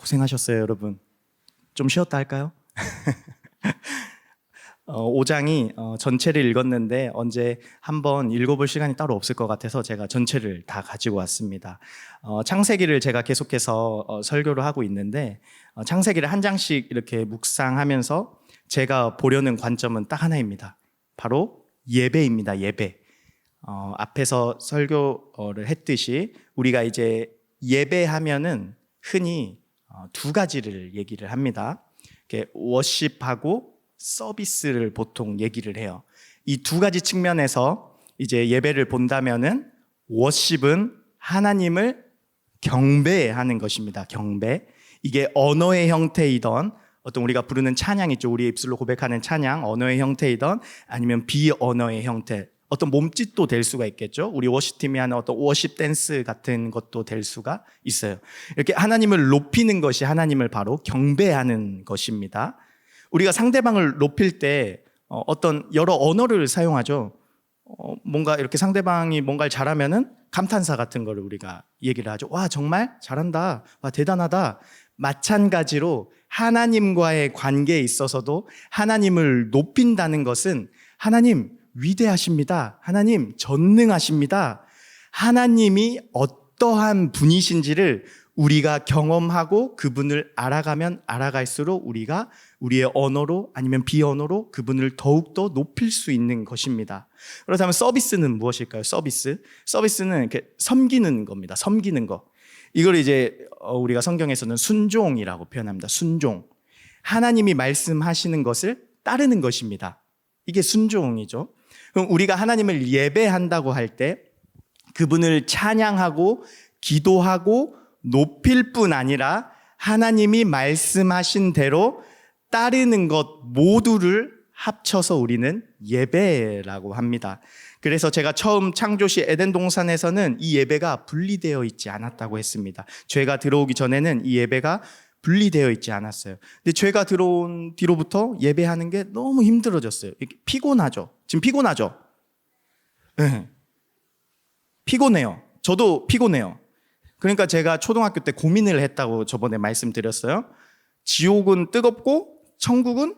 고생하셨어요, 여러분. 좀 쉬었다 할까요? 5장이 전체를 읽었는데 언제 한번 읽어볼 시간이 따로 없을 것 같아서 제가 전체를 다 가지고 왔습니다. 창세기를 제가 계속해서 설교를 하고 있는데 창세기를 한 장씩 이렇게 묵상하면서 제가 보려는 관점은 딱 하나입니다. 바로 예배입니다. 예배. 앞에서 설교를 했듯이 우리가 이제 예배하면은 흔히 두 가지를 얘기를 합니다. 워십하고 서비스를 보통 얘기를 해요. 이 두 가지 측면에서 이제 예배를 본다면은 워십은 하나님을 경배하는 것입니다. 경배. 이게 언어의 형태이던 어떤 우리가 부르는 찬양 있죠. 우리의 입술로 고백하는 찬양, 언어의 형태이던 아니면 비언어의 형태. 어떤 몸짓도 될 수가 있겠죠. 우리 워십팀이 하는 어떤 워십 댄스 같은 것도 될 수가 있어요. 이렇게 하나님을 높이는 것이 하나님을 바로 경배하는 것입니다. 우리가 상대방을 높일 때 어떤 여러 언어를 사용하죠. 뭔가 이렇게 상대방이 뭔가를 잘하면은 감탄사 같은 거를 우리가 얘기를 하죠. 와, 정말 잘한다. 와, 대단하다. 마찬가지로 하나님과의 관계에 있어서도 하나님을 높인다는 것은 하나님 위대하십니다. 하나님 전능하십니다. 하나님이 어떠한 분이신지를 우리가 경험하고 그분을 알아가면 알아갈수록 우리가 우리의 언어로 아니면 비언어로 그분을 더욱더 높일 수 있는 것입니다. 그렇다면 서비스는 무엇일까요? 서비스는 이렇게 섬기는 겁니다. 섬기는 거. 이걸 이제 우리가 성경에서는 순종이라고 표현합니다. 순종. 하나님이 말씀하시는 것을 따르는 것입니다. 이게 순종이죠. 그럼 우리가 하나님을 예배한다고 할 때 그분을 찬양하고 기도하고 높일 뿐 아니라 하나님이 말씀하신 대로 따르는 것 모두를 합쳐서 우리는 예배라고 합니다. 그래서 제가 처음 창조시 에덴 동산에서는 이 예배가 분리되어 있지 않았다고 했습니다. 죄가 들어오기 전에는 이 예배가 분리되어 있지 않았어요. 근데 죄가 들어온 뒤로부터 예배하는 게 너무 힘들어졌어요. 피곤하죠. 지금 피곤하죠? 네. 피곤해요. 저도 피곤해요. 그러니까 제가 초등학교 때 고민을 했다고 저번에 말씀드렸어요. 지옥은 뜨겁고 천국은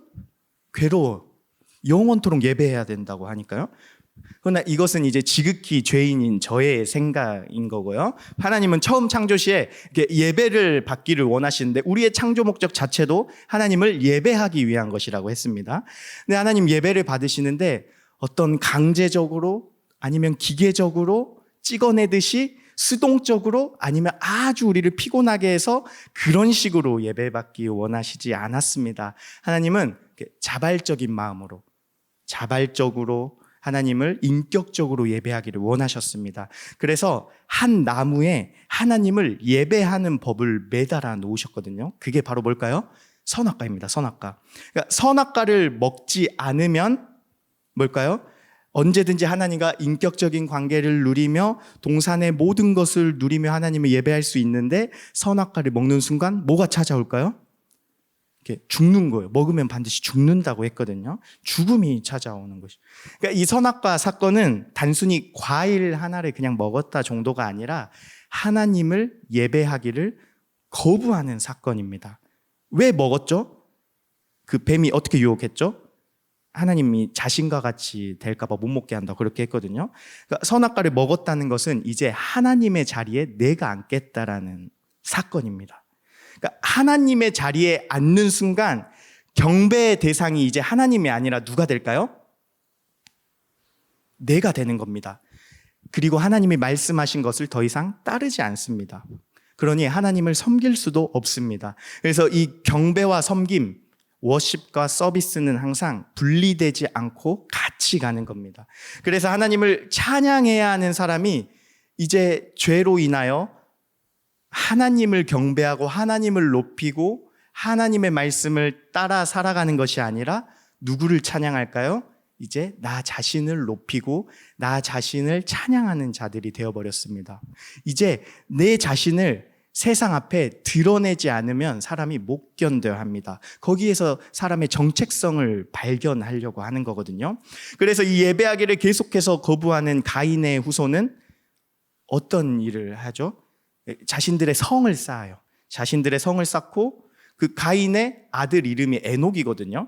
괴로워. 영원토록 예배해야 된다고 하니까요. 그러나 이것은 이제 지극히 죄인인 저의 생각인 거고요. 하나님은 처음 창조 시에 예배를 받기를 원하시는데 우리의 창조 목적 자체도 하나님을 예배하기 위한 것이라고 했습니다. 근데 하나님 예배를 받으시는데 어떤 강제적으로 아니면 기계적으로 찍어내듯이 수동적으로 아니면 아주 우리를 피곤하게 해서 그런 식으로 예배받기 원하시지 않았습니다. 하나님은 자발적인 마음으로 자발적으로 하나님을 인격적으로 예배하기를 원하셨습니다. 그래서 한 나무에 하나님을 예배하는 법을 매달아 놓으셨거든요. 그게 바로 뭘까요? 선악과입니다. 선악과. 그러니까 선악과를 먹지 않으면 뭘까요? 언제든지 하나님과 인격적인 관계를 누리며 동산의 모든 것을 누리며 하나님을 예배할 수 있는데 선악과를 먹는 순간 뭐가 찾아올까요? 이렇게 죽는 거예요. 먹으면 반드시 죽는다고 했거든요. 죽음이 찾아오는 것이. 그러니까 이 선악과 사건은 단순히 과일 하나를 그냥 먹었다 정도가 아니라 하나님을 예배하기를 거부하는 사건입니다. 왜 먹었죠? 그 뱀이 어떻게 유혹했죠? 하나님이 자신과 같이 될까 봐 못 먹게 한다 그렇게 했거든요. 그러니까 선악과를 먹었다는 것은 이제 하나님의 자리에 내가 앉겠다라는 사건입니다. 그러니까 하나님의 자리에 앉는 순간 경배의 대상이 이제 하나님이 아니라 누가 될까요? 내가 되는 겁니다. 그리고 하나님이 말씀하신 것을 더 이상 따르지 않습니다. 그러니 하나님을 섬길 수도 없습니다. 그래서 이 경배와 섬김, 워십과 서비스는 항상 분리되지 않고 같이 가는 겁니다. 그래서 하나님을 찬양해야 하는 사람이 이제 죄로 인하여 하나님을 경배하고 하나님을 높이고 하나님의 말씀을 따라 살아가는 것이 아니라 누구를 찬양할까요? 이제 나 자신을 높이고 나 자신을 찬양하는 자들이 되어버렸습니다. 이제 내 자신을 세상 앞에 드러내지 않으면 사람이 못 견뎌야 합니다. 거기에서 사람의 정체성을 발견하려고 하는 거거든요. 그래서 이 예배하기를 계속해서 거부하는 가인의 후손은 어떤 일을 하죠? 자신들의 성을 쌓아요. 자신들의 성을 쌓고 그 가인의 아들 이름이 에녹이거든요.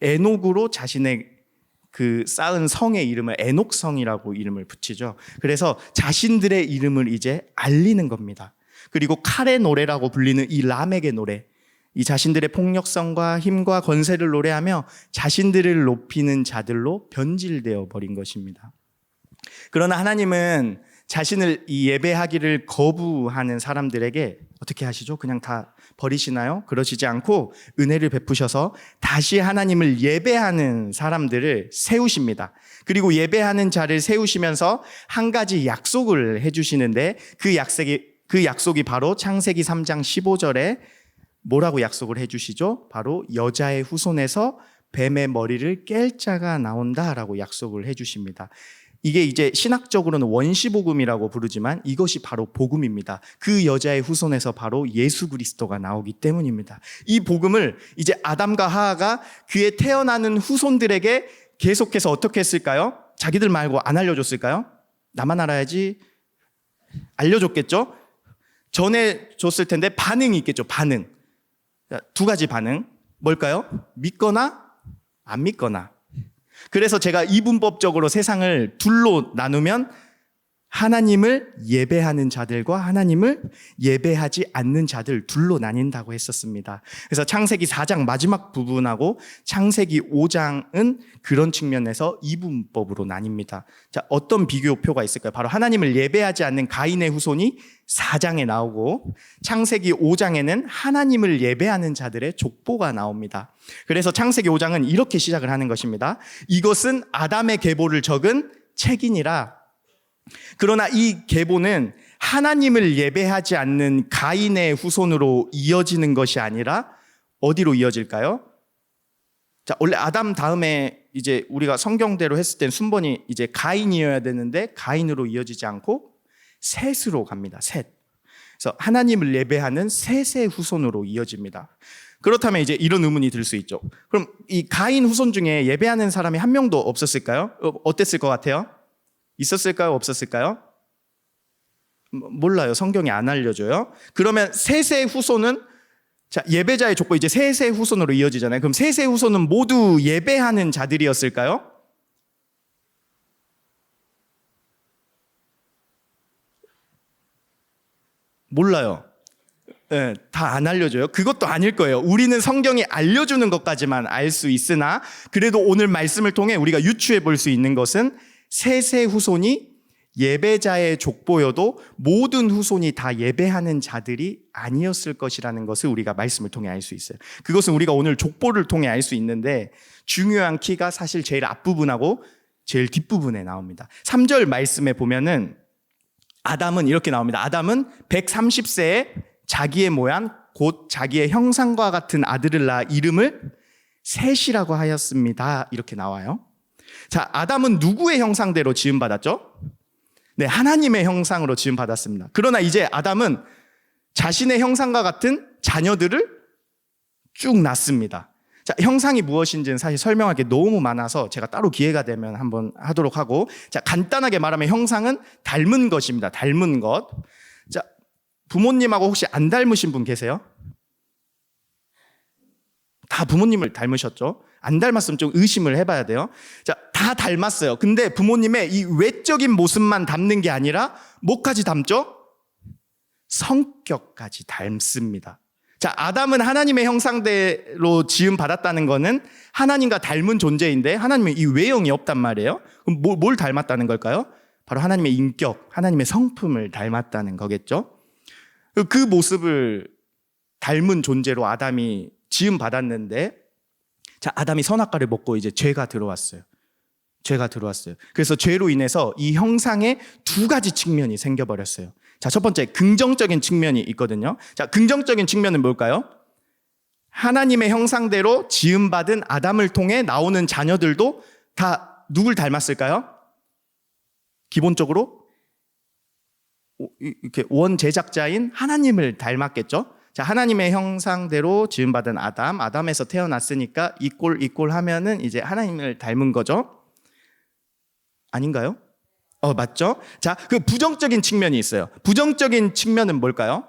에녹으로 자신의 그 쌓은 성의 이름을 에녹성이라고 이름을 붙이죠. 그래서 자신들의 이름을 이제 알리는 겁니다. 그리고 칼의 노래라고 불리는 이 라멕의 노래, 이 자신들의 폭력성과 힘과 권세를 노래하며 자신들을 높이는 자들로 변질되어 버린 것입니다. 그러나 하나님은 자신을 이 예배하기를 거부하는 사람들에게 어떻게 하시죠? 그냥 다 버리시나요? 그러시지 않고 은혜를 베푸셔서 다시 하나님을 예배하는 사람들을 세우십니다. 그리고 예배하는 자를 세우시면서 한 가지 약속을 해주시는데 그 약속이 바로 창세기 3장 15절에 뭐라고 약속을 해주시죠? 바로 여자의 후손에서 뱀의 머리를 깰 자가 나온다라고 약속을 해주십니다. 이게 이제 신학적으로는 원시복음이라고 부르지만 이것이 바로 복음입니다. 그 여자의 후손에서 바로 예수 그리스도가 나오기 때문입니다. 이 복음을 이제 아담과 하하가 그의 태어나는 후손들에게 계속해서 어떻게 했을까요? 자기들 말고 안 알려줬을까요? 나만 알아야지. 알려줬겠죠? 전해줬을 텐데 반응이 있겠죠. 반응. 두 가지 반응. 뭘까요? 믿거나 안 믿거나. 그래서 제가 이분법적으로 세상을 둘로 나누면 하나님을 예배하는 자들과 하나님을 예배하지 않는 자들 둘로 나뉜다고 했었습니다. 그래서 창세기 4장 마지막 부분하고 창세기 5장은 그런 측면에서 이분법으로 나뉩니다. 자, 어떤 비교표가 있을까요? 바로 하나님을 예배하지 않는 가인의 후손이 4장에 나오고 창세기 5장에는 하나님을 예배하는 자들의 족보가 나옵니다. 그래서 창세기 5장은 이렇게 시작을 하는 것입니다. 이것은 아담의 계보를 적은 책이니라. 그러나 이 계보는 하나님을 예배하지 않는 가인의 후손으로 이어지는 것이 아니라 어디로 이어질까요? 자, 원래 아담 다음에 이제 우리가 성경대로 했을 땐 순번이 이제 가인이어야 되는데 가인으로 이어지지 않고 셋으로 갑니다. 셋. 그래서 하나님을 예배하는 셋의 후손으로 이어집니다. 그렇다면 이제 이런 의문이 들 수 있죠. 그럼 이 가인 후손 중에 예배하는 사람이 한 명도 없었을까요? 어땠을 것 같아요? 있었을까요? 없었을까요? 몰라요. 성경이 안 알려줘요. 그러면 셋의 후손은 자, 예배자의 족보 이제 셋의 후손으로 이어지잖아요. 그럼 셋의 후손은 모두 예배하는 자들이었을까요? 몰라요. 네, 다 안 알려줘요. 그것도 아닐 거예요. 우리는 성경이 알려주는 것까지만 알 수 있으나 그래도 오늘 말씀을 통해 우리가 유추해 볼 수 있는 것은 셋의 후손이 예배자의 족보여도 모든 후손이 다 예배하는 자들이 아니었을 것이라는 것을 우리가 말씀을 통해 알 수 있어요. 그것은 우리가 오늘 족보를 통해 알 수 있는데 중요한 키가 사실 제일 앞부분하고 제일 뒷부분에 나옵니다. 3절 말씀에 보면은 아담은 이렇게 나옵니다. 아담은 130세에 자기의 모양 곧 자기의 형상과 같은 아들을 낳아 이름을 셋이라고 하였습니다. 이렇게 나와요. 자, 아담은 누구의 형상대로 지음받았죠? 네, 하나님의 형상으로 지음받았습니다. 그러나 이제 아담은 자신의 형상과 같은 자녀들을 쭉 낳습니다. 자, 형상이 무엇인지는 사실 설명할 게 너무 많아서 제가 따로 기회가 되면 한번 하도록 하고, 자, 간단하게 말하면 형상은 닮은 것입니다. 닮은 것. 자, 부모님하고 혹시 안 닮으신 분 계세요? 다 부모님을 닮으셨죠? 안 닮았으면 좀 의심을 해봐야 돼요. 자, 다 닮았어요. 근데 부모님의 이 외적인 모습만 닮는 게 아니라 뭐까지 닮죠? 성격까지 닮습니다. 자, 아담은 하나님의 형상대로 지음받았다는 거는 하나님과 닮은 존재인데 하나님은 이 외형이 없단 말이에요. 그럼 뭘 닮았다는 걸까요? 바로 하나님의 인격, 하나님의 성품을 닮았다는 거겠죠. 그 모습을 닮은 존재로 아담이 지음받았는데, 자, 아담이 선악과를 먹고 이제 죄가 들어왔어요. 죄가 들어왔어요. 그래서 죄로 인해서 이 형상에 두 가지 측면이 생겨버렸어요. 자, 첫 번째, 긍정적인 측면이 있거든요. 자, 긍정적인 측면은 뭘까요? 하나님의 형상대로 지음받은 아담을 통해 나오는 자녀들도 다 누굴 닮았을까요? 기본적으로 이렇게 원 제작자인 하나님을 닮았겠죠? 자, 하나님의 형상대로 지음받은 아담에서 태어났으니까 이꼴 하면은 이제 하나님을 닮은 거죠? 아닌가요? 맞죠? 자, 그 부정적인 측면이 있어요. 부정적인 측면은 뭘까요?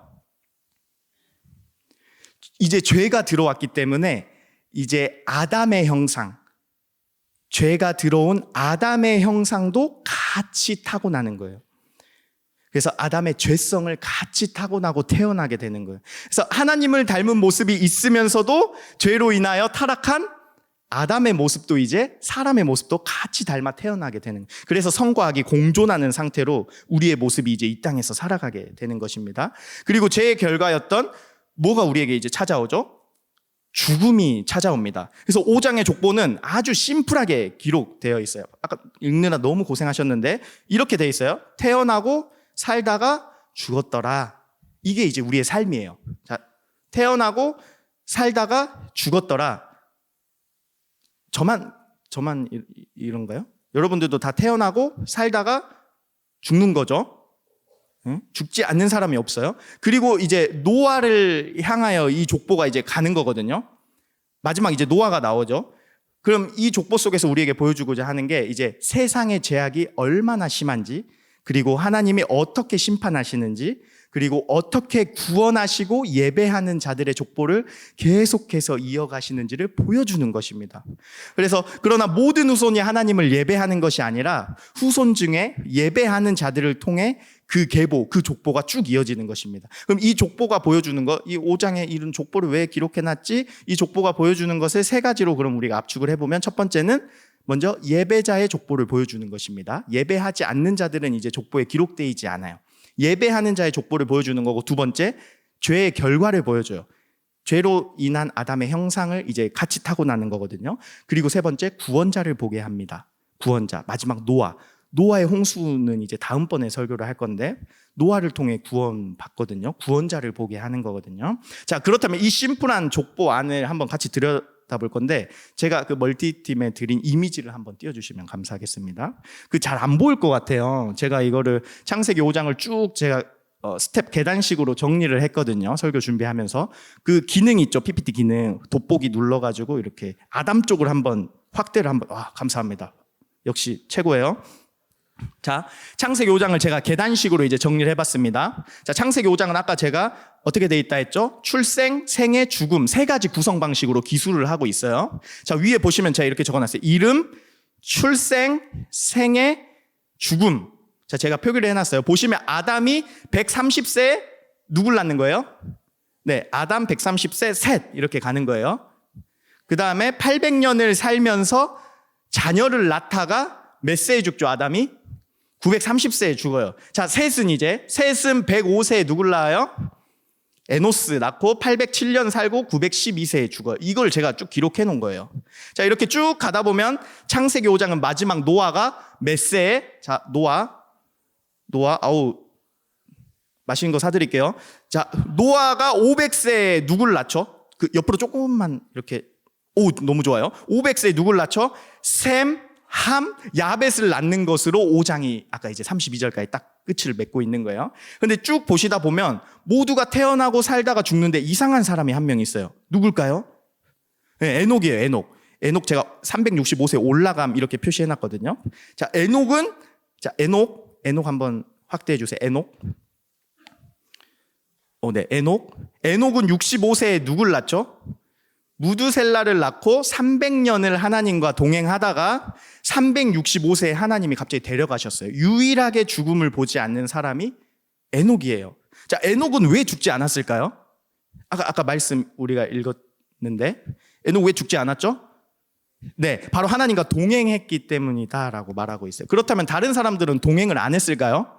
이제 죄가 들어왔기 때문에 이제 아담의 형상, 죄가 들어온 아담의 형상도 같이 타고나는 거예요. 그래서 아담의 죄성을 같이 타고나고 태어나게 되는 거예요. 그래서 하나님을 닮은 모습이 있으면서도 죄로 인하여 타락한 아담의 모습도 이제 사람의 모습도 같이 닮아 태어나게 되는 거예요. 그래서 성과 악이 공존하는 상태로 우리의 모습이 이제 이 땅에서 살아가게 되는 것입니다. 그리고 죄의 결과였던 뭐가 우리에게 이제 찾아오죠? 죽음이 찾아옵니다. 그래서 5장의 족보는 아주 심플하게 기록되어 있어요. 아까 읽느라 너무 고생하셨는데 이렇게 되어 있어요. 태어나고 살다가 죽었더라. 이게 이제 우리의 삶이에요. 자, 태어나고 살다가 죽었더라. 저만 이런가요? 여러분들도 다 태어나고 살다가 죽는 거죠. 죽지 않는 사람이 없어요. 그리고 이제 노아를 향하여 이 족보가 이제 가는 거거든요. 마지막 이제 노아가 나오죠. 그럼 이 족보 속에서 우리에게 보여주고자 하는 게 이제 세상의 죄악이 얼마나 심한지, 그리고 하나님이 어떻게 심판하시는지, 그리고 어떻게 구원하시고 예배하는 자들의 족보를 계속해서 이어가시는지를 보여주는 것입니다. 그래서 그러나 모든 후손이 하나님을 예배하는 것이 아니라 후손 중에 예배하는 자들을 통해 그 계보, 그 족보가 쭉 이어지는 것입니다. 그럼 이 족보가 보여주는 것, 이 5장에 이런 족보를 왜 기록해놨지? 이 족보가 보여주는 것을 세 가지로 그럼 우리가 압축을 해보면, 첫 번째는 먼저 예배자의 족보를 보여주는 것입니다. 예배하지 않는 자들은 이제 족보에 기록되어 있지 않아요. 예배하는 자의 족보를 보여주는 거고, 두 번째, 죄의 결과를 보여줘요. 죄로 인한 아담의 형상을 이제 같이 타고나는 거거든요. 그리고 세 번째, 구원자를 보게 합니다. 구원자. 마지막 노아의 홍수는 이제 다음번에 설교를 할 건데, 노아를 통해 구원받거든요. 구원자를 보게 하는 거거든요. 자, 그렇다면 이 심플한 족보 안을 한번 같이 들여다볼 건데, 제가 그 멀티팀에 드린 이미지를 한번 띄워주시면 감사하겠습니다. 그 잘 안 보일 것 같아요. 제가 이거를 창세기 5장을 쭉 제가 스텝 계단식으로 정리를 했거든요. 설교 준비하면서. 그 기능 있죠. PPT 기능. 돋보기 눌러가지고 이렇게 아담 쪽을 한번 확대를 한번. 와, 감사합니다. 역시 최고예요. 자, 창세기 5장을 제가 계단식으로 이제 정리를 해봤습니다. 자, 창세기 5장은 아까 제가 어떻게 돼 있다 했죠? 출생, 생애, 죽음 세 가지 구성 방식으로 기술을 하고 있어요. 자, 위에 보시면 제가 이렇게 적어놨어요. 이름, 출생, 생애, 죽음. 자, 제가 표기를 해놨어요. 보시면 아담이 130세에 누굴 낳는 거예요? 네, 아담 130세 셋 이렇게 가는 거예요. 그 다음에 800년을 살면서 자녀를 낳다가 몇 세에 죽죠, 아담이? 930세에 죽어요. 자, 셋은 105세에 누굴 낳아요? 에노스 낳고 807년 살고 912세에 죽어요. 이걸 제가 쭉 기록해 놓은 거예요. 자, 이렇게 쭉 가다 보면 창세기 5장은 마지막 노아가 몇 세에? 자, 노아, 맛있는 거 사드릴게요. 자, 노아가 500세에 누굴 낳죠? 그 옆으로 조금만 이렇게, 너무 좋아요. 500세에 누굴 낳죠? 셈, 함, 야벳을 낳는 것으로 5장이 아까 이제 32절까지 딱 끝을 맺고 있는 거예요. 근데 쭉 보시다 보면 모두가 태어나고 살다가 죽는데 이상한 사람이 한 명 있어요. 누굴까요? 네, 에녹이에요, 에녹 제가 365세 올라감 이렇게 표시해 놨거든요. 자, 에녹은, 에녹 한번 확대해 주세요. 에녹은 65세에 누굴 낳죠? 무두셀라를 낳고 300년을 하나님과 동행하다가 365세에 하나님이 갑자기 데려가셨어요. 유일하게 죽음을 보지 않는 사람이 에녹이에요. 자, 에녹은 왜 죽지 않았을까요? 아까 말씀 우리가 읽었는데 에녹 왜 죽지 않았죠? 네, 바로 하나님과 동행했기 때문이다라고 말하고 있어요. 그렇다면 다른 사람들은 동행을 안 했을까요?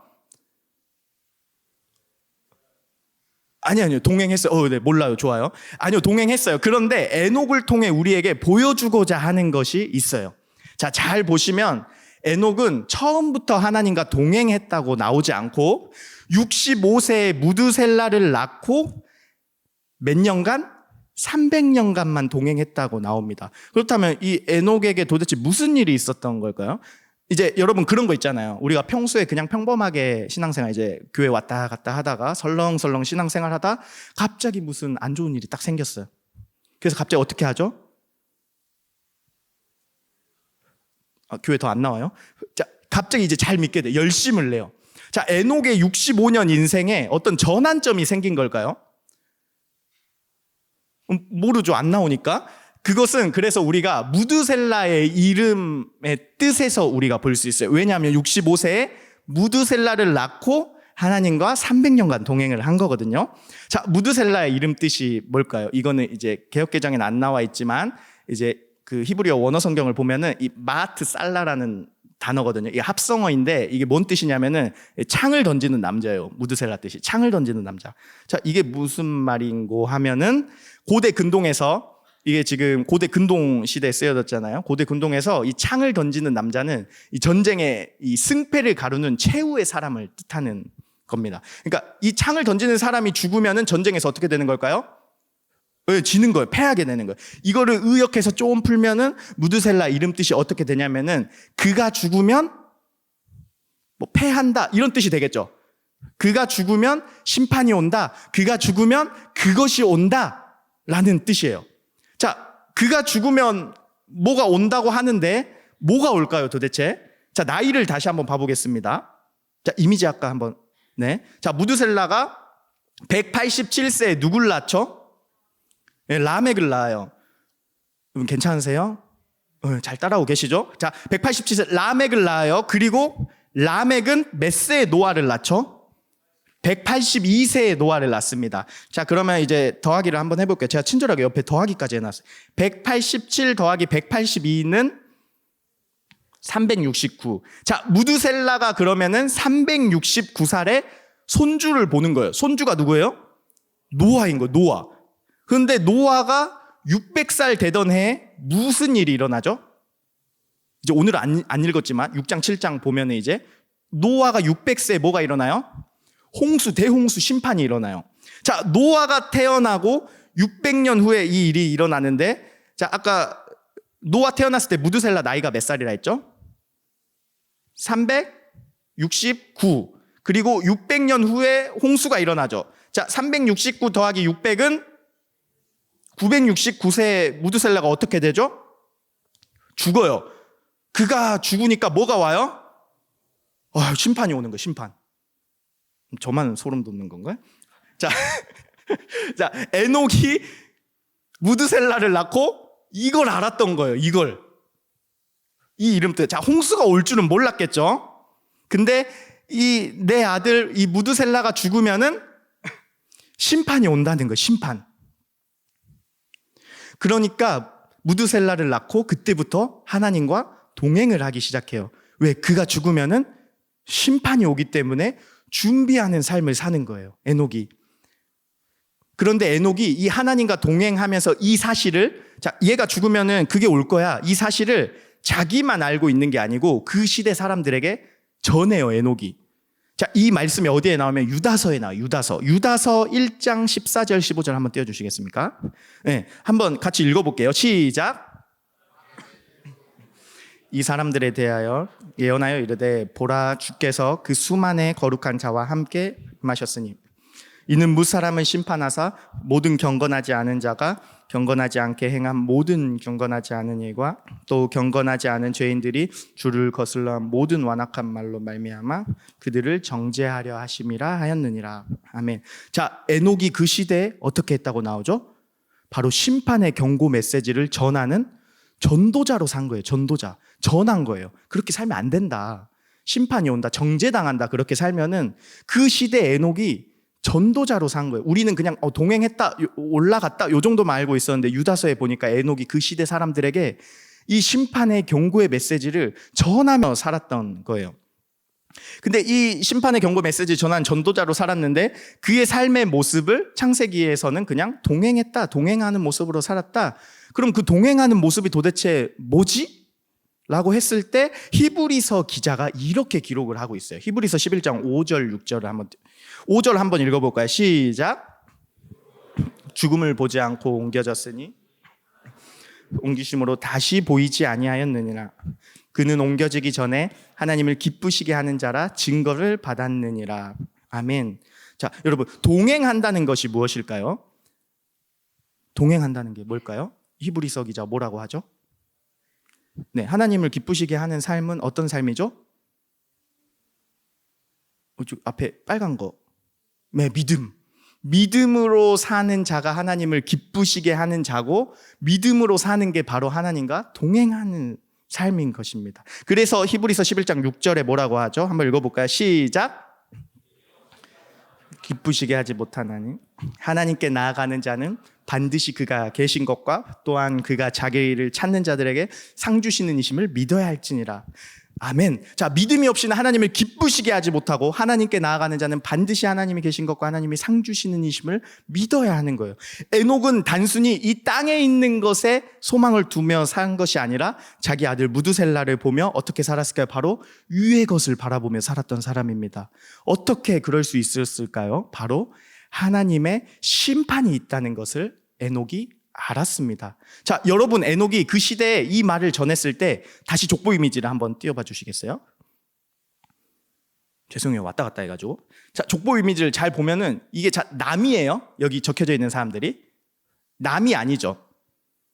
아니요. 동행했어요. 네, 몰라요. 좋아요. 아니요, 동행했어요. 그런데 에녹을 통해 우리에게 보여주고자 하는 것이 있어요. 자, 잘 보시면 에녹은 처음부터 하나님과 동행했다고 나오지 않고 65세에 무드셀라를 낳고 몇 년간? 300년간만 동행했다고 나옵니다. 그렇다면 이 에녹에게 도대체 무슨 일이 있었던 걸까요? 이제 여러분 그런 거 있잖아요. 우리가 평소에 그냥 평범하게 신앙생활 이제 교회 왔다 갔다 하다가 설렁설렁 신앙생활 하다 갑자기 무슨 안 좋은 일이 딱 생겼어요. 그래서 갑자기 어떻게 하죠? 교회 더 안 나와요? 자, 갑자기 이제 잘 믿게 돼. 열심을 내요. 자, 에녹의 65년 인생에 어떤 전환점이 생긴 걸까요? 모르죠. 안 나오니까. 그것은 그래서 우리가 무드셀라의 이름의 뜻에서 우리가 볼 수 있어요. 왜냐하면 65세에 무드셀라를 낳고 하나님과 300년간 동행을 한 거거든요. 자, 무드셀라의 이름 뜻이 뭘까요? 이거는 이제 개역개정에는 안 나와 있지만 이제 그 히브리어 원어 성경을 보면은 이 마트 살라라는 단어거든요. 이게 합성어인데 이게 뭔 뜻이냐면은 창을 던지는 남자예요. 무드셀라 뜻이 창을 던지는 남자. 자, 이게 무슨 말인고 하면은 고대 근동에서 이게 지금 고대 근동 시대에 쓰여졌잖아요. 고대 근동에서 이 창을 던지는 남자는 이 전쟁의 이 승패를 가르는 최후의 사람을 뜻하는 겁니다. 그러니까 이 창을 던지는 사람이 죽으면은 전쟁에서 어떻게 되는 걸까요? 지는 거예요. 패하게 되는 거예요. 이거를 의역해서 좀 풀면은 무드셀라 이름 뜻이 어떻게 되냐면은 그가 죽으면 뭐 패한다 이런 뜻이 되겠죠. 그가 죽으면 심판이 온다. 그가 죽으면 그것이 온다라는 뜻이에요. 자, 그가 죽으면 뭐가 온다고 하는데 뭐가 올까요, 도대체? 자, 나이를 다시 한번 봐보겠습니다. 자, 이미지 아까 한번. 네. 자, 무드셀라가 187세에 누굴 낳죠? 네, 라멕을 낳아요. 여러분 괜찮으세요? 잘 따라오고 계시죠? 자, 187세 라멕을 낳아요. 그리고 라멕은 몇 세에 노아를 낳죠? 182세에 노아를 낳습니다. 자, 그러면 이제 더하기를 한번 해볼게요. 제가 친절하게 옆에 더하기까지 해놨어요. 187 더하기 182는 369. 자, 무드셀라가 그러면은 369살에 손주를 보는 거예요. 손주가 누구예요? 노아인 거예요. 노아. 그런데 노아가 600살 되던 해에 무슨 일이 일어나죠? 이제 오늘 안 읽었지만 6장 7장 보면은 이제 노아가 600세에 뭐가 일어나요? 홍수, 대홍수 심판이 일어나요. 자, 노아가 태어나고 600년 후에 이 일이 일어나는데, 자, 아까 노아 태어났을 때 무드셀라 나이가 몇 살이라 했죠? 369. 그리고 600년 후에 홍수가 일어나죠. 자, 369 더하기 600은 969세에 무드셀라가 어떻게 되죠? 죽어요. 그가 죽으니까 뭐가 와요? 심판이 오는 거예요, 심판. 저만 소름 돋는 건가요? 자, 자, 에녹이 무드셀라를 낳고 이걸 알았던 거예요, 이걸. 이 이름 뜻. 자, 홍수가 올 줄은 몰랐겠죠? 근데 내 아들, 이 무드셀라가 죽으면은 심판이 온다는 거예요, 심판. 그러니까 무드셀라를 낳고 그때부터 하나님과 동행을 하기 시작해요. 왜? 그가 죽으면은 심판이 오기 때문에 준비하는 삶을 사는 거예요, 에녹이. 그런데 에녹이 이 하나님과 동행하면서 이 사실을, 자, 얘가 죽으면은 그게 올 거야. 이 사실을 자기만 알고 있는 게 아니고 그 시대 사람들에게 전해요, 에녹이. 자, 이 말씀이 어디에 나오면 유다서에 나와요, 유다서. 유다서 1장 14절, 15절 한번 띄워주시겠습니까? 네, 한번 같이 읽어볼게요. 시작. 이 사람들에 대하여 예언하여 이르되 보라 주께서 그 수만의 거룩한 자와 함께 마셨으니 이는 무사람을 심판하사 모든 경건하지 않은 자가 경건하지 않게 행한 모든 경건하지 않은 일과 또 경건하지 않은 죄인들이 주를 거슬러 한 모든 완악한 말로 말미암아 그들을 정죄하려 하심이라 하였느니라. 아멘. 자, 에녹이 그 시대에 어떻게 했다고 나오죠? 바로 심판의 경고 메시지를 전하는 전도자로 산 거예요. 전도자. 전한 거예요. 그렇게 살면 안 된다. 심판이 온다. 정죄당한다. 그렇게 살면은 그 시대 에녹이 전도자로 산 거예요. 우리는 그냥 동행했다, 올라갔다 요 정도만 알고 있었는데 유다서에 보니까 에녹이 그 시대 사람들에게 이 심판의 경고의 메시지를 전하며 살았던 거예요. 근데 이 심판의 경고 메시지 전한 전도자로 살았는데 그의 삶의 모습을 창세기에서는 그냥 동행했다, 동행하는 모습으로 살았다. 그럼 그 동행하는 모습이 도대체 뭐지? 라고 했을 때 히브리서 기자가 이렇게 기록을 하고 있어요. 히브리서 11장 5절 6절을 한번 5절 한번 읽어볼까요? 시작. 죽음을 보지 않고 옮겨졌으니 옮기심으로 다시 보이지 아니하였느니라. 그는 옮겨지기 전에 하나님을 기쁘시게 하는 자라 증거를 받았느니라. 아멘. 자, 여러분, 동행한다는 것이 무엇일까요? 동행한다는 게 뭘까요? 히브리서 기자 뭐라고 하죠? 네, 하나님을 기쁘시게 하는 삶은 어떤 삶이죠? 앞에 빨간 거. 네, 믿음. 믿음으로 사는 자가 하나님을 기쁘시게 하는 자고 믿음으로 사는 게 바로 하나님과 동행하는 삶인 것입니다. 그래서 히브리서 11장 6절에 뭐라고 하죠? 한번 읽어볼까요? 시작. 기쁘시게 하지 못하나니 하나님께 나아가는 자는 반드시 그가 계신 것과 또한 그가 자기를 찾는 자들에게 상 주시는 이심을 믿어야 할지니라. 아멘. 자, 믿음이 없이는 하나님을 기쁘시게 하지 못하고 하나님께 나아가는 자는 반드시 하나님이 계신 것과 하나님이 상 주시는 이심을 믿어야 하는 거예요. 에녹은 단순히 이 땅에 있는 것에 소망을 두며 산 것이 아니라 자기 아들 무두셀라를 보며 어떻게 살았을까요? 바로 위의 것을 바라보며 살았던 사람입니다. 어떻게 그럴 수 있었을까요? 바로 하나님의 심판이 있다는 것을 에녹이 알았습니다. 자, 여러분, 에녹이 그 시대에 이 말을 전했을 때 다시 족보 이미지를 한번 띄워봐 주시겠어요? 죄송해요, 왔다 갔다 해가지고. 자, 족보 이미지를 잘 보면은 이게 남이에요. 여기 적혀져 있는 사람들이 남이 아니죠.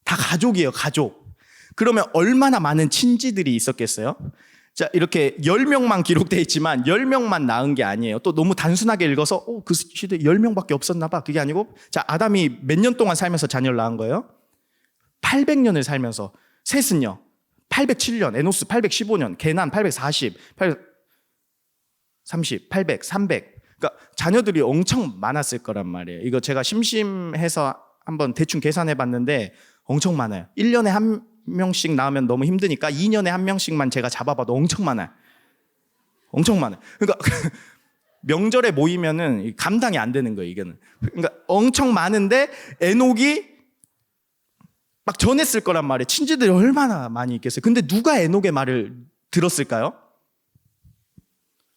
다 가족이에요, 가족. 그러면 얼마나 많은 친지들이 있었겠어요? 자, 이렇게 10명만 기록되어 있지만 10명만 낳은 게 아니에요. 또 너무 단순하게 읽어서 그 시대에 10명밖에 없었나 봐. 그게 아니고, 자, 아담이 몇 년 동안 살면서 자녀를 낳은 거예요? 800년을 살면서. 셋은요, 807년, 에노스 815년, 게난 840, 830, 800, 300. 그러니까 자녀들이 엄청 많았을 거란 말이에요. 이거 제가 심심해서 한번 대충 계산해 봤는데 엄청 많아요. 1년에 한 명씩 낳으면 너무 힘드니까 2년에 한 명씩만 제가 잡아봐도 엄청 많아요. 엄청 많아요. 그러니까 명절에 모이면은 감당이 안 되는 거예요, 이거는. 그러니까 엄청 많은데 에녹이 막 전했을 거란 말이에요. 친지들이 얼마나 많이 있겠어요. 근데 누가 에녹의 말을 들었을까요?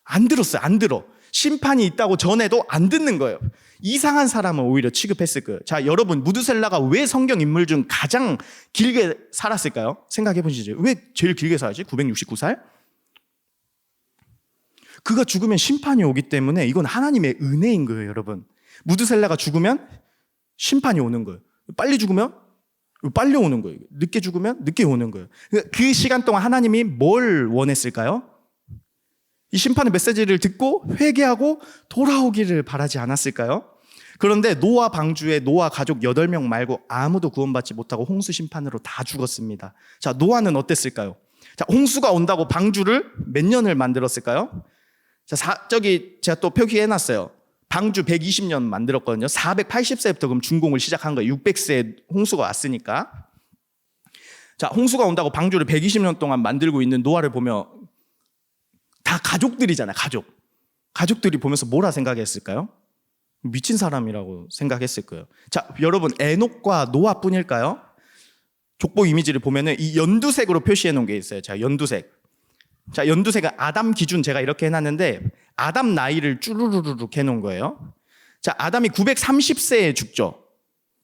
안 들었어요. 안 들어. 심판이 있다고 전해도 안 듣는 거예요. 이상한 사람은 오히려 취급했을 거예요. 자, 여러분, 무드셀라가 왜 성경 인물 중 가장 길게 살았을까요? 생각해 보시죠. 왜 제일 길게 살았지? 969살? 그가 죽으면 심판이 오기 때문에 이건 하나님의 은혜인 거예요, 여러분. 무드셀라가 죽으면 심판이 오는 거예요. 빨리 죽으면 빨리 오는 거예요. 늦게 죽으면 늦게 오는 거예요. 그 시간 동안 하나님이 뭘 원했을까요? 이 심판의 메시지를 듣고 회개하고 돌아오기를 바라지 않았을까요? 그런데 노아 방주에 노아 가족 8명 말고 아무도 구원받지 못하고 홍수 심판으로 다 죽었습니다. 자, 노아는 어땠을까요? 자, 홍수가 온다고 방주를 몇 년을 만들었을까요? 자, 저기 제가 또 표기해놨어요. 방주 120년 만들었거든요. 480세부터 그럼 준공을 시작한 거예요. 600세에 홍수가 왔으니까. 자, 홍수가 온다고 방주를 120년 동안 만들고 있는 노아를 보며 다 가족들이잖아요, 가족. 가족들이 보면서 뭐라 생각했을까요? 미친 사람이라고 생각했을 거예요. 자, 여러분, 에녹과 노아뿐일까요? 족보 이미지를 보면은 이 연두색으로 표시해 놓은 게 있어요. 자, 연두색. 자, 연두색은 아담 기준 제가 이렇게 해놨는데 아담 나이를 쭈루루룩 해놓은 거예요. 자, 아담이 930세에 죽죠.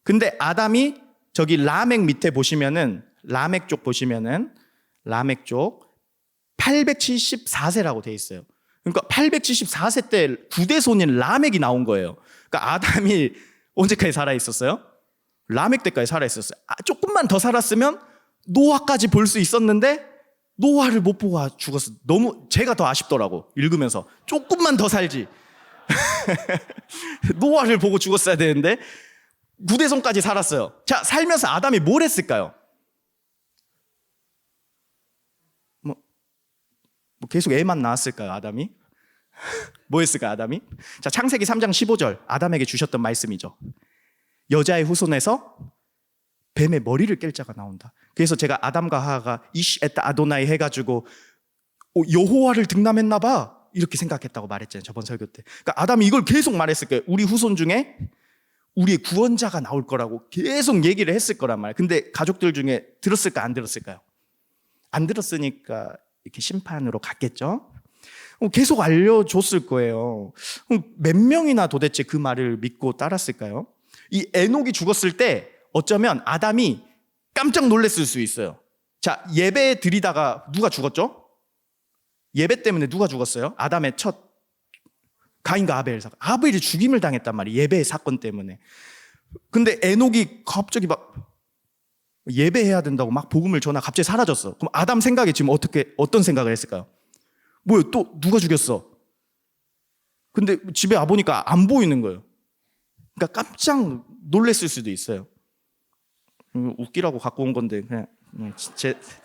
근데 아담이 저기 라멕 밑에 보시면은 라멕 쪽 보시면은 라멕 쪽 874세라고 돼 있어요. 그러니까 874세 때 구대손인 라멕이 나온 거예요. 그러니까 아담이 언제까지 살아 있었어요? 라멕 때까지 살아 있었어요. 조금만 더 살았으면 노아까지 볼 수 있었는데 노아를 못 보고 죽었어. 너무 제가 더 아쉽더라고. 읽으면서 조금만 더 살지. 노아를 보고 죽었어야 되는데 구대손까지 살았어요. 자, 살면서 아담이 뭘 했을까요? 계속 애만 낳았을까요, 아담이? 뭐 했을까요, 아담이? 자, 창세기 3장 15절, 아담에게 주셨던 말씀이죠. 여자의 후손에서 뱀의 머리를 깰 자가 나온다. 그래서 제가 아담과 하하가 이시 에따 아도나이 해가지고 여호와를 등남했나 봐 이렇게 생각했다고 말했잖아요, 저번 설교 때. 그러니까 아담이 이걸 계속 말했을 거예요. 우리 후손 중에 우리의 구원자가 나올 거라고 계속 얘기를 했을 거란 말이에요. 근데 가족들 중에 들었을까, 안 들었을까요? 안 들었으니까 이렇게 심판으로 갔겠죠. 계속 알려줬을 거예요. 몇 명이나 도대체 그 말을 믿고 따랐을까요? 이 에녹이 죽었을 때 어쩌면 아담이 깜짝 놀랐을 수 있어요. 자, 예배 드리다가 누가 죽었죠? 예배 때문에 누가 죽었어요? 아담의 첫 가인과 아벨 사건. 아벨이 죽임을 당했단 말이에요, 예배의 사건 때문에. 근데 에녹이 갑자기 막 예배해야 된다고 막 복음을 전하 갑자기 사라졌어. 그럼 아담 생각에 지금 어떤 생각을 했을까요? 뭐야, 또 누가 죽였어? 근데 집에 와보니까 안 보이는 거예요. 그러니까 깜짝 놀랐을 수도 있어요. 웃기라고 갖고 온 건데 그냥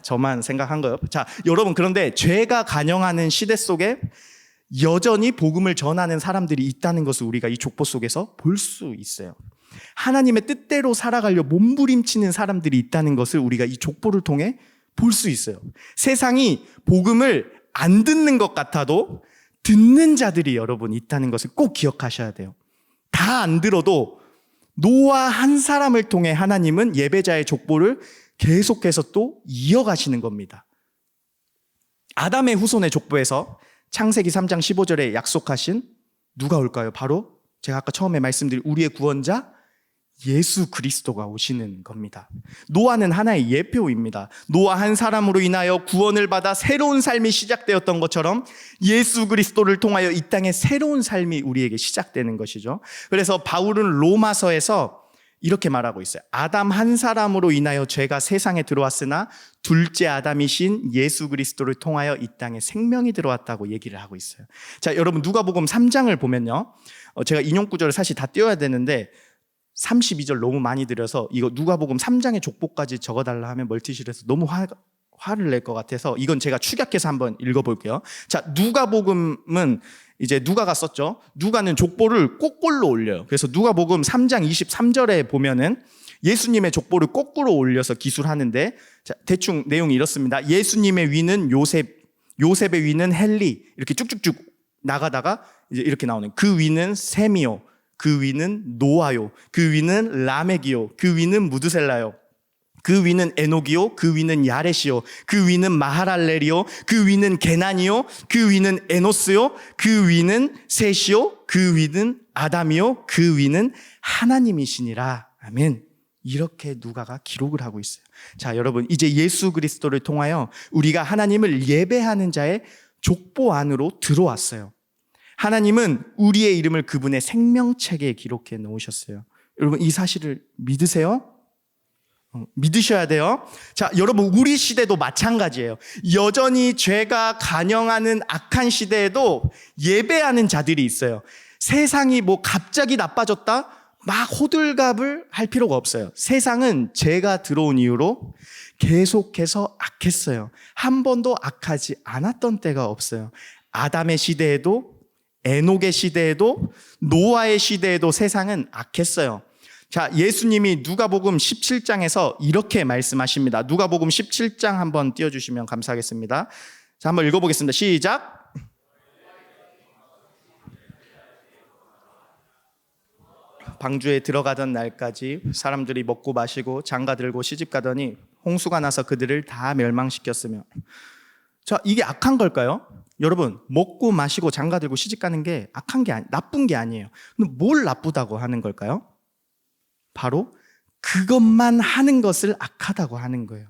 저만 생각한 거예요. 자, 여러분, 그런데 죄가 간영하는 시대 속에 여전히 복음을 전하는 사람들이 있다는 것을 우리가 이 족보 속에서 볼 수 있어요. 하나님의 뜻대로 살아가려 몸부림치는 사람들이 있다는 것을 우리가 이 족보를 통해 볼 수 있어요. 세상이 복음을 안 듣는 것 같아도 듣는 자들이 여러분 있다는 것을 꼭 기억하셔야 돼요. 다 안 들어도 노아 한 사람을 통해 하나님은 예배자의 족보를 계속해서 또 이어가시는 겁니다. 아담의 후손의 족보에서 창세기 3장 15절에 약속하신 누가 올까요? 바로 제가 아까 처음에 말씀드린 우리의 구원자 예수 그리스도가 오시는 겁니다. 노아는 하나의 예표입니다. 노아 한 사람으로 인하여 구원을 받아 새로운 삶이 시작되었던 것처럼 예수 그리스도를 통하여 이 땅에 새로운 삶이 우리에게 시작되는 것이죠. 그래서 바울은 로마서에서 이렇게 말하고 있어요. 아담 한 사람으로 인하여 죄가 세상에 들어왔으나 둘째 아담이신 예수 그리스도를 통하여 이 땅에 생명이 들어왔다고 얘기를 하고 있어요. 자, 여러분 누가복음 3장을 보면요. 제가 인용 구절을 사실 다 띄워야 되는데 32절 너무 많이 드려서 이거 누가복음 3장의 족보까지 적어달라 하면 멀티실에서 너무 화를 낼 것 같아서 이건 제가 축약해서 한번 읽어볼게요. 자, 누가복음은 이제 누가가 썼죠. 누가는 족보를 거꾸로 올려요. 그래서 누가복음 3장 23절에 보면은 예수님의 족보를 거꾸로 올려서 기술하는데, 자, 대충 내용이 이렇습니다. 예수님의 위는 요셉, 요셉의 위는 헬리, 이렇게 쭉쭉쭉 나가다가 이제 이렇게 나오는, 그 위는 셈이요, 그 위는 노아요, 그 위는 라멕이요, 그 위는 무드셀라요, 그 위는 에녹이요, 그 위는 야렛이요, 그 위는 마하랄렐이요, 그 위는 게난이요, 그 위는 에노스요, 그 위는 셋이요, 그 위는 아담이요, 그 위는 하나님이시니라. 아멘. 이렇게 누가가 기록을 하고 있어요. 자, 여러분, 이제 예수 그리스도를 통하여 우리가 하나님을 예배하는 자의 족보 안으로 들어왔어요. 하나님은 우리의 이름을 그분의 생명책에 기록해 놓으셨어요. 여러분, 이 사실을 믿으세요? 믿으셔야 돼요. 자, 여러분, 우리 시대도 마찬가지예요. 여전히 죄가 간영하는 악한 시대에도 예배하는 자들이 있어요. 세상이 뭐 갑자기 나빠졌다? 막 호들갑을 할 필요가 없어요. 세상은 죄가 들어온 이후로 계속해서 악했어요. 한 번도 악하지 않았던 때가 없어요. 아담의 시대에도, 에녹의 시대에도, 노아의 시대에도 세상은 악했어요. 자, 예수님이 누가복음 17장에서 이렇게 말씀하십니다. 누가복음 17장 한번 띄워주시면 감사하겠습니다. 자, 한번 읽어보겠습니다. 시작. 방주에 들어가던 날까지 사람들이 먹고 마시고 장가 들고 시집 가더니 홍수가 나서 그들을 다 멸망시켰으며. 자, 이게 악한 걸까요? 여러분, 먹고 마시고 장가 들고 시집 가는 게 악한 게 나쁜 게 아니에요. 근데 뭘 나쁘다고 하는 걸까요? 바로 그것만 하는 것을 악하다고 하는 거예요.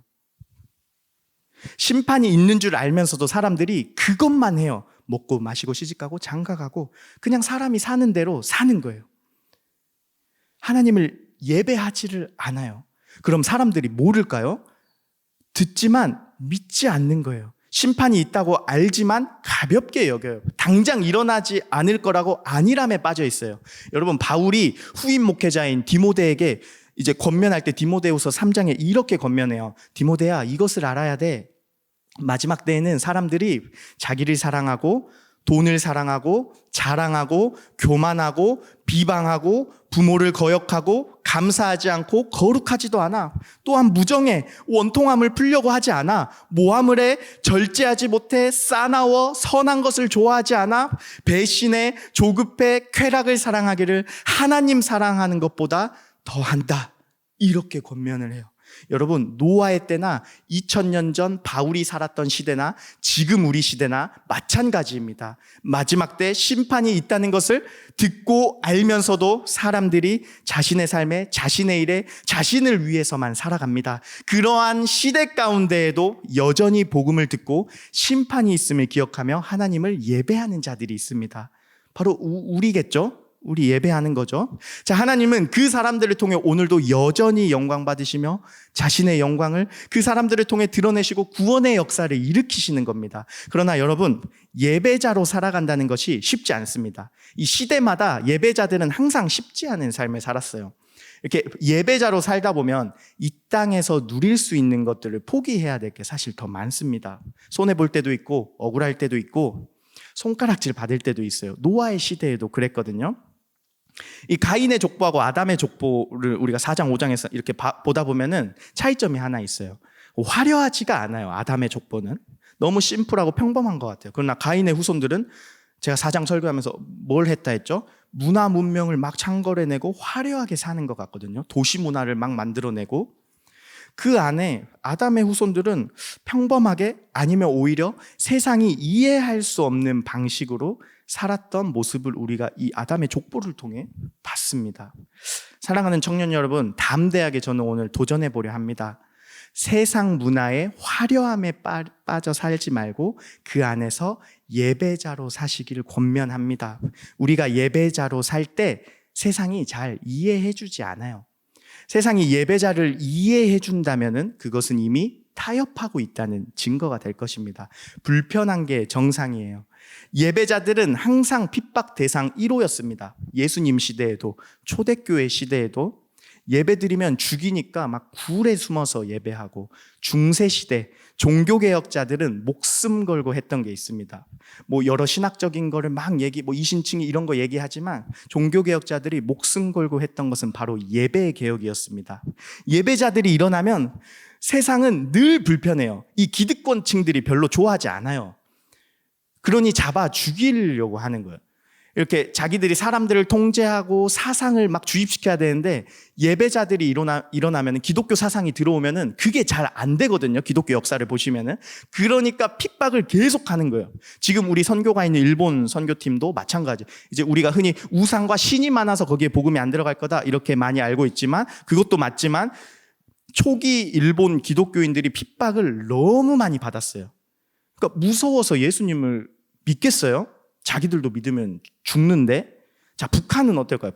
심판이 있는 줄 알면서도 사람들이 그것만 해요. 먹고 마시고 시집가고 장가가고 그냥 사람이 사는 대로 사는 거예요. 하나님을 예배하지를 않아요. 그럼 사람들이 모를까요? 듣지만 믿지 않는 거예요. 심판이 있다고 알지만 가볍게 여겨요. 당장 일어나지 않을 거라고 안일함에 빠져 있어요. 여러분, 바울이 후임 목회자인 디모데에게 이제 권면할 때 디모데후서 3장에 이렇게 권면해요. 디모데야, 이것을 알아야 돼. 마지막 때에는 사람들이 자기를 사랑하고 돈을 사랑하고 자랑하고 교만하고 비방하고 부모를 거역하고 감사하지 않고 거룩하지도 않아. 또한 무정해 원통함을 풀려고 하지 않아. 모함을 해 절제하지 못해 싸나워 선한 것을 좋아하지 않아. 배신해 조급해 쾌락을 사랑하기를 하나님 사랑하는 것보다 더한다. 이렇게 권면을 해요. 여러분, 노아의 때나 2000년 전 바울이 살았던 시대나 지금 우리 시대나 마찬가지입니다. 마지막 때 심판이 있다는 것을 듣고 알면서도 사람들이 자신의 삶에, 자신의 일에, 자신을 위해서만 살아갑니다. 그러한 시대 가운데에도 여전히 복음을 듣고 심판이 있음을 기억하며 하나님을 예배하는 자들이 있습니다. 바로 우리겠죠? 우리 예배하는 거죠. 자, 하나님은 그 사람들을 통해 오늘도 여전히 영광 받으시며 자신의 영광을 그 사람들을 통해 드러내시고 구원의 역사를 일으키시는 겁니다. 그러나 여러분, 예배자로 살아간다는 것이 쉽지 않습니다. 이 시대마다 예배자들은 항상 쉽지 않은 삶을 살았어요. 이렇게 예배자로 살다 보면 이 땅에서 누릴 수 있는 것들을 포기해야 될 게 사실 더 많습니다. 손해볼 때도 있고 억울할 때도 있고 손가락질 받을 때도 있어요. 노아의 시대에도 그랬거든요. 이 가인의 족보하고 아담의 족보를 우리가 4장 5장에서 이렇게 보다 보면은 차이점이 하나 있어요. 화려하지가 않아요. 아담의 족보는 너무 심플하고 평범한 것 같아요. 그러나 가인의 후손들은 제가 4장 설교하면서 뭘 했다 했죠? 문화 문명을 막 창궐해내고 화려하게 사는 것 같거든요. 도시 문화를 막 만들어내고, 그 안에 아담의 후손들은 평범하게, 아니면 오히려 세상이 이해할 수 없는 방식으로 살았던 모습을 우리가 이 아담의 족보를 통해 봤습니다. 사랑하는 청년 여러분, 담대하게 저는 오늘 도전해 보려 합니다. 세상 문화의 화려함에 빠져 살지 말고 그 안에서 예배자로 사시기를 권면합니다. 우리가 예배자로 살 때 세상이 잘 이해해 주지 않아요. 세상이 예배자를 이해해 준다면은 그것은 이미 타협하고 있다는 증거가 될 것입니다. 불편한 게 정상이에요. 예배자들은 항상 핍박 대상 1호였습니다. 예수님 시대에도, 초대교회 시대에도 예배드리면 죽이니까 막 굴에 숨어서 예배하고, 중세시대 종교개혁자들은 목숨 걸고 했던 게 있습니다. 뭐 여러 신학적인 거를 막 뭐 이신칭이 이런 거 얘기하지만 종교개혁자들이 목숨 걸고 했던 것은 바로 예배 개혁이었습니다. 예배자들이 일어나면 세상은 늘 불편해요. 이 기득권층들이 별로 좋아하지 않아요. 그러니 잡아 죽이려고 하는 거예요. 이렇게 자기들이 사람들을 통제하고 사상을 막 주입시켜야 되는데, 예배자들이 일어나면 기독교 사상이 들어오면은 그게 잘 안 되거든요. 기독교 역사를 보시면은. 그러니까 핍박을 계속 하는 거예요. 지금 우리 선교가 있는 일본 선교팀도 마찬가지. 이제 우리가 흔히 우상과 신이 많아서 거기에 복음이 안 들어갈 거다 이렇게 많이 알고 있지만, 그것도 맞지만 초기 일본 기독교인들이 핍박을 너무 많이 받았어요. 그러니까 무서워서 예수님을 믿겠어요? 자기들도 믿으면 죽는데. 자, 북한은 어떨까요?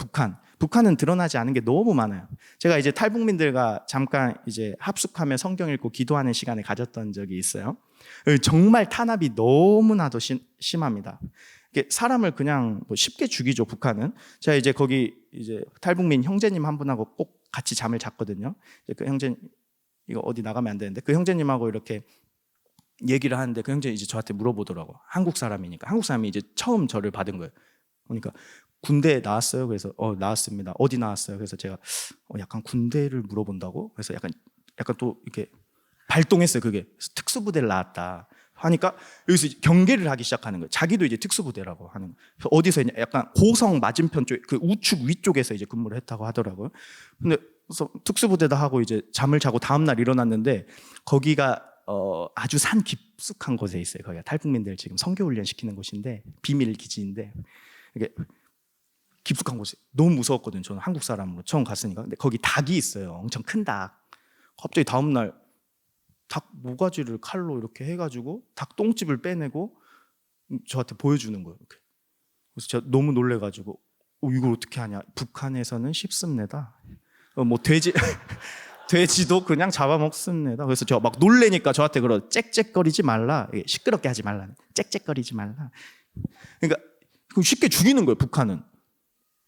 북한은 드러나지 않은 게 너무 많아요. 제가 이제 탈북민들과 잠깐 이제 합숙하며 성경 읽고 기도하는 시간을 가졌던 적이 있어요. 정말 탄압이 너무나도 심합니다. 사람을 그냥 뭐 쉽게 죽이죠, 북한은. 제가 이제 거기 이제 탈북민 형제님 한 분하고 꼭 같이 잠을 잤거든요. 그 형제, 이거 어디 나가면 안 되는데, 그 형제님하고 이렇게 얘기를 하는데 그 형제 이제 저한테 물어보더라고. 한국 사람이니까. 한국 사람이 이제 처음 저를 받은 거예요. 그러니까 군대 나왔어요? 그래서 나왔습니다. 어디 나왔어요? 그래서 제가 약간 군대를 물어본다고? 그래서 약간 또 이렇게 발동했어요. 그게 특수부대를 나왔다 하니까 여기서 이제 경계를 하기 시작하는 거예요. 자기도 이제 특수부대라고 하는 거예요. 그래서 어디서 했냐? 약간 고성 맞은편 쪽, 그 우측 위쪽에서 이제 근무를 했다고 하더라고요. 근데 그래서 특수부대다 하고 이제 잠을 자고 다음날 일어났는데, 거기가 아주 산 깊숙한 곳에 있어요. 거기가 탈북민들 지금 선교훈련 시키는 곳인데, 비밀 기지인데, 이게 깊숙한 곳에 너무 무서웠거든요. 저는 한국 사람으로 처음 갔으니까. 근데 거기 닭이 있어요. 엄청 큰 닭. 갑자기 다음날 닭 모가지를 칼로 이렇게 해가지고 닭 똥집을 빼내고 저한테 보여주는 거예요. 이렇게. 그래서 제가 너무 놀래가지고 이걸 어떻게 하냐. 북한에서는 쉽습니다. 뭐 돼지도 그냥 잡아먹습니다. 그래서 저 막 놀래니까 저한테 짹짹거리지 말라. 시끄럽게 하지 말라. 짹짹거리지 말라. 그러니까 쉽게 죽이는 거예요, 북한은.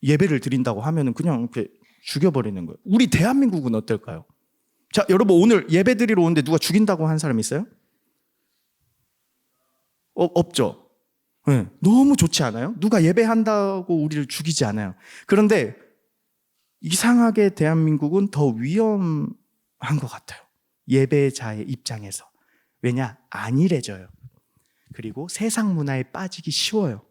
예배를 드린다고 하면은 그냥 이렇게 죽여버리는 거예요. 우리 대한민국은 어떨까요? 자, 여러분 오늘 예배 드리러 오는데 누가 죽인다고 한 사람 있어요? 없죠. 네, 너무 좋지 않아요? 누가 예배한다고 우리를 죽이지 않아요. 그런데 이상하게 대한민국은 더 위험한 것 같아요. 예배자의 입장에서. 왜냐? 안일해져요. 그리고 세상 문화에 빠지기 쉬워요.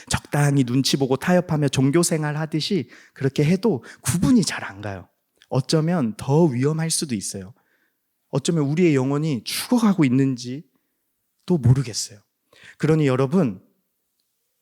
적당히 눈치 보고 타협하며 종교생활 하듯이 그렇게 해도 구분이 잘 안 가요. 어쩌면 더 위험할 수도 있어요. 어쩌면 우리의 영혼이 죽어가고 있는지도 모르겠어요. 그러니 여러분,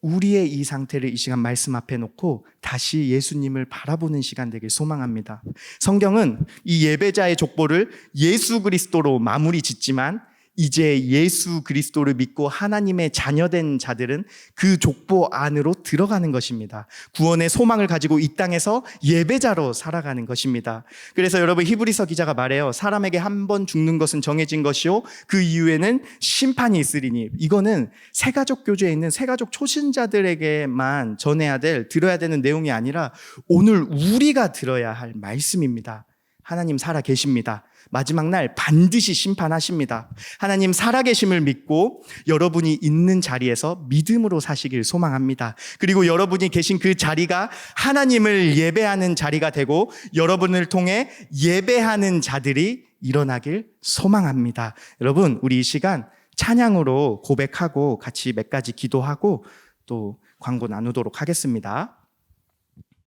우리의 이 상태를 이 시간 말씀 앞에 놓고 다시 예수님을 바라보는 시간 되길 소망합니다. 성경은 이 예배자의 족보를 예수 그리스도로 마무리 짓지만 이제 예수 그리스도를 믿고 하나님의 자녀된 자들은 그 족보 안으로 들어가는 것입니다. 구원의 소망을 가지고 이 땅에서 예배자로 살아가는 것입니다. 그래서 여러분, 히브리서 기자가 말해요. 사람에게 한 번 죽는 것은 정해진 것이요 그 이후에는 심판이 있으리니. 이거는 새가족 교제에 있는 새가족 초신자들에게만 전해야 될, 들어야 되는 내용이 아니라 오늘 우리가 들어야 할 말씀입니다. 하나님 살아 계십니다. 마지막 날 반드시 심판하십니다. 하나님 살아계심을 믿고 여러분이 있는 자리에서 믿음으로 사시길 소망합니다. 그리고 여러분이 계신 그 자리가 하나님을 예배하는 자리가 되고 여러분을 통해 예배하는 자들이 일어나길 소망합니다. 여러분, 우리 이 시간 찬양으로 고백하고 같이 몇 가지 기도하고 또 광고 나누도록 하겠습니다.